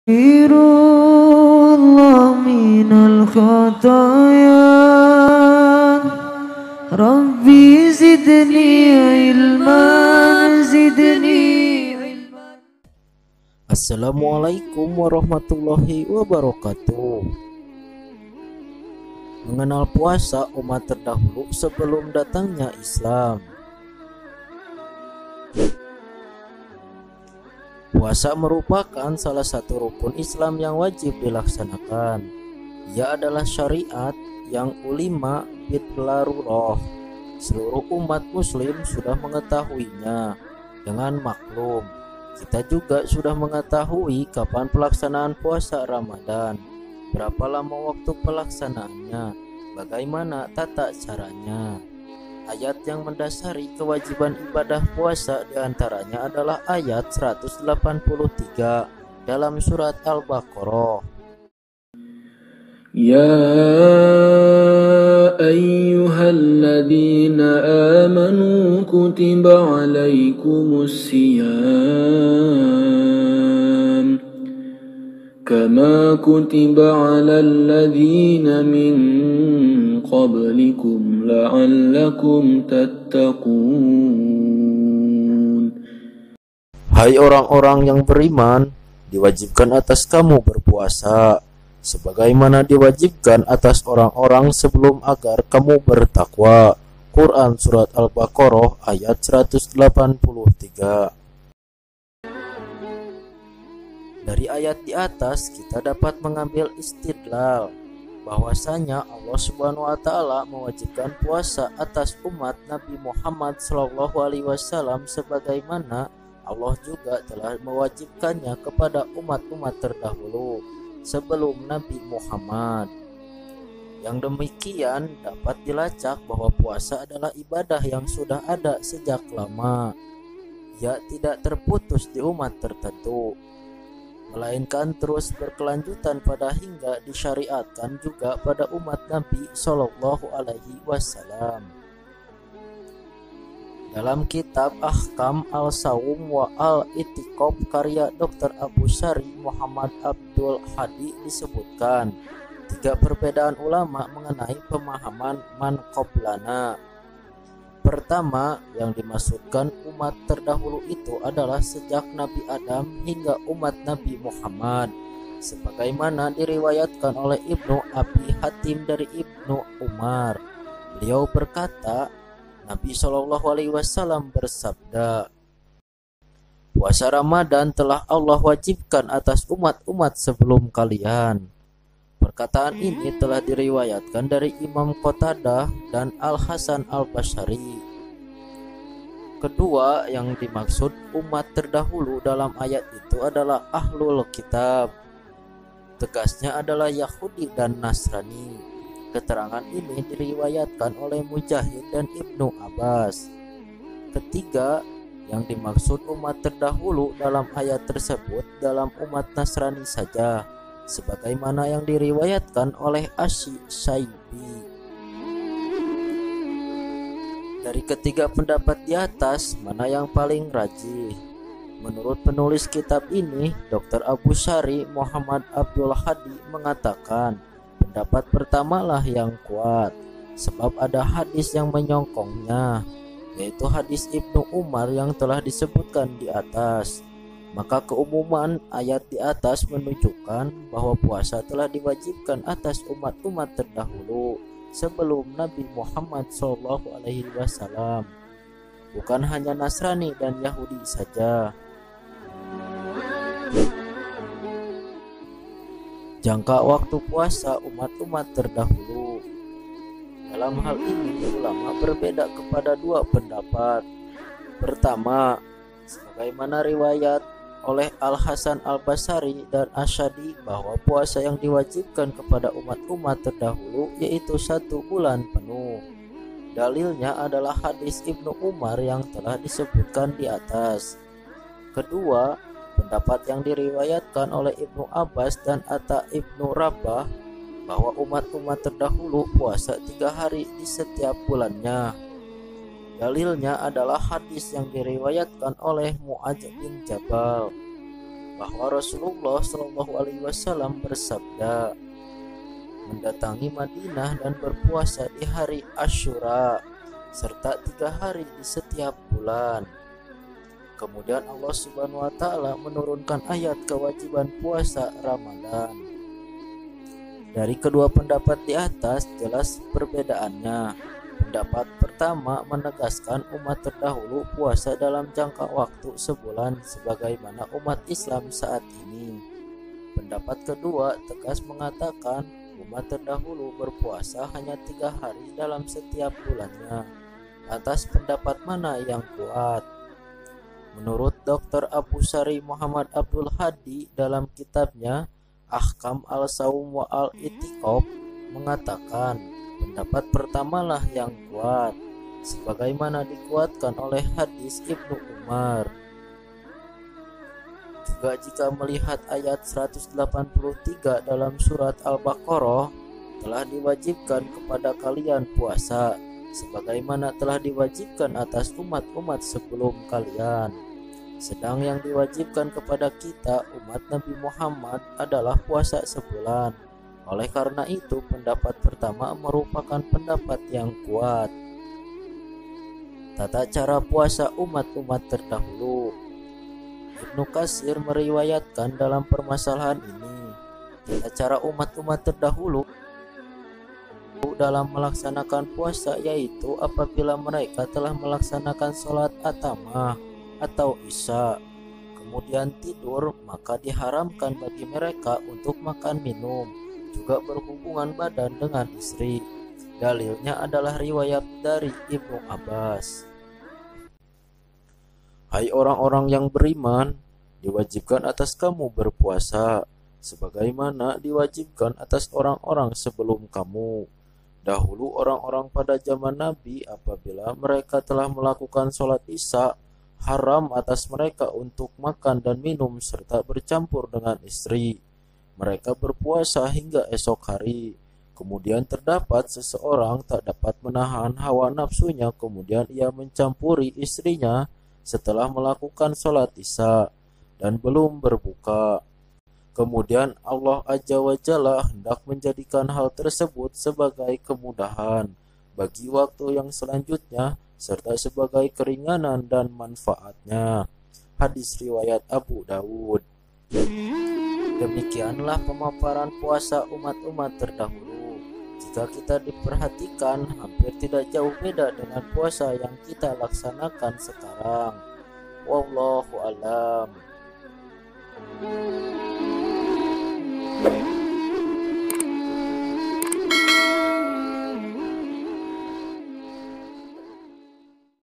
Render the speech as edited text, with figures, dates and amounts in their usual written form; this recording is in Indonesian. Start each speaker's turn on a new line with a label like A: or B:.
A: Astaghfirullah minal khataya Rabbi zidni ilman
B: Assalamualaikum warahmatullahi wabarakatuh. Mengenal puasa umat terdahulu sebelum datangnya Islam. Puasa merupakan salah satu rukun Islam yang wajib dilaksanakan. Ia adalah syariat yang ulima bidlarurah. Seluruh umat muslim sudah mengetahuinya dengan maklum. Kita juga sudah mengetahui kapan pelaksanaan puasa Ramadan, berapa lama waktu pelaksanaannya, bagaimana tata caranya. Ayat yang mendasari kewajiban ibadah puasa diantaranya adalah ayat 183 dalam surat Al-Baqarah.
C: Ya ayyuhalladzina amanu kutiba alaikumus siyam kama kutiba alal ladzina min qablikum la'allakum tattaqun.
B: Hai orang-orang yang beriman, diwajibkan atas kamu berpuasa sebagaimana diwajibkan atas orang-orang sebelum agar kamu bertakwa. Quran Surat Al-Baqarah ayat 183. Dari ayat di atas kita dapat mengambil istidlal bahwasanya Allah Subhanahu wa taala mewajibkan puasa atas umat Nabi Muhammad SAW sebagaimana Allah juga telah mewajibkannya kepada umat-umat terdahulu sebelum Nabi Muhammad. Yang demikian dapat dilacak bahwa puasa adalah ibadah yang sudah ada sejak lama. Ia tidak terputus di umat tertentu, melainkan terus berkelanjutan pada hingga disyariatkan juga pada umat Nabi Shallallahu Alaihi Wasallam. Dalam kitab Ahkam Al-Sawm wa Al-Itiqob karya Dr. Abu Syari Muhammad Abdul Hadi disebutkan 3 perbedaan ulama mengenai pemahaman man qoblana. Pertama, yang dimaksudkan umat terdahulu itu adalah sejak Nabi Adam hingga umat Nabi Muhammad, sebagaimana diriwayatkan oleh Ibnu Abi Hatim dari Ibnu Umar. Beliau berkata, Nabi Shallallahu Alaihi Wasallam bersabda, puasa Ramadan telah Allah wajibkan atas umat-umat sebelum kalian. Perkataan ini telah diriwayatkan dari Imam Qatadah dan Al-Hasan Al-Basyari. Kedua, yang dimaksud umat terdahulu dalam ayat itu adalah Ahlul Kitab. Tegasnya adalah Yahudi dan Nasrani. Keterangan ini diriwayatkan oleh Mujahid dan Ibnu Abbas. Ketiga, yang dimaksud umat terdahulu dalam ayat tersebut dalam umat Nasrani saja, sebagaimana yang diriwayatkan oleh Asy-Syaibi. Dari ketiga pendapat di atas, mana yang paling rajih? Menurut penulis kitab ini, Dr. Abu Syari Muhammad Abdul Hadi mengatakan, pendapat pertamalah yang kuat, sebab ada hadis yang menyokongnya, yaitu hadis Ibnu Umar yang telah disebutkan di atas. Maka keumuman ayat di atas menunjukkan bahwa puasa telah diwajibkan atas umat-umat terdahulu sebelum Nabi Muhammad SAW, bukan hanya Nasrani dan Yahudi saja. Jangka waktu puasa umat-umat terdahulu. Dalam hal ini ulama berbeda kepada 2 pendapat. Pertama, sebagaimana riwayat oleh Al-Hasan Al-Basri dan Asyadi bahwa puasa yang diwajibkan kepada umat-umat terdahulu yaitu 1 bulan penuh. Dalilnya adalah hadis Ibnu Umar yang telah disebutkan di atas. Kedua, pendapat yang diriwayatkan oleh Ibnu Abbas dan Atta Ibnu Rabah bahwa umat-umat terdahulu puasa 3 hari di setiap bulannya. Dalilnya adalah hadis yang diriwayatkan oleh Mu'adz bin Jabal. bahwa Rasulullah Shallallahu Alaihi Wasallam bersabda, mendatangi Madinah dan berpuasa di hari Asyura serta 3 hari di setiap bulan. Kemudian Allah Subhanahu wa taala menurunkan ayat kewajiban puasa Ramadan. Dari kedua pendapat di atas jelas perbedaannya. Pendapat pertama menegaskan umat terdahulu puasa dalam jangka waktu sebulan sebagaimana umat Islam saat ini. Pendapat kedua tegas mengatakan umat terdahulu berpuasa hanya 3 hari dalam setiap bulannya. Atas pendapat mana yang kuat? Menurut Dr. Abu Sari Muhammad Abdul Hadi dalam kitabnya Ahkam al-Sawm wa al-Itiqab mengatakan pendapat pertamalah yang kuat sebagaimana dikuatkan oleh hadis Ibnu Umar. Juga jika melihat ayat 183 dalam surat Al-Baqarah, telah diwajibkan kepada kalian puasa sebagaimana telah diwajibkan atas umat-umat sebelum kalian. Sedang yang diwajibkan kepada kita umat Nabi Muhammad adalah puasa sebulan. Oleh karena itu pendapat pertama merupakan pendapat yang kuat. Tata cara puasa umat-umat terdahulu. Ibnu Katsir meriwayatkan dalam permasalahan ini, tata cara umat-umat terdahulu dalam melaksanakan puasa yaitu apabila mereka telah melaksanakan sholat atamah atau isya, kemudian tidur, maka diharamkan bagi mereka untuk makan minum, juga berhubungan badan dengan istri. Dalilnya adalah riwayat dari Ibnu Abbas. Hai orang-orang yang beriman, diwajibkan atas kamu berpuasa, sebagaimana diwajibkan atas orang-orang sebelum kamu. Dahulu orang-orang pada zaman Nabi apabila mereka telah melakukan sholat isya, haram atas mereka untuk makan dan minum serta bercampur dengan istri. Mereka berpuasa hingga esok hari. Kemudian terdapat seseorang tak dapat menahan hawa nafsunya, kemudian ia mencampuri istrinya setelah melakukan sholat isya dan belum berbuka. Kemudian Allah Azza wa Jalla hendak menjadikan hal tersebut sebagai kemudahan bagi waktu yang selanjutnya serta sebagai keringanan dan manfaatnya. Hadis riwayat Abu Dawud. Demikianlah pemaparan puasa umat-umat terdahulu. Jika kita diperhatikan, hampir tidak jauh beda dengan puasa yang kita laksanakan sekarang. Wallahu a'lam.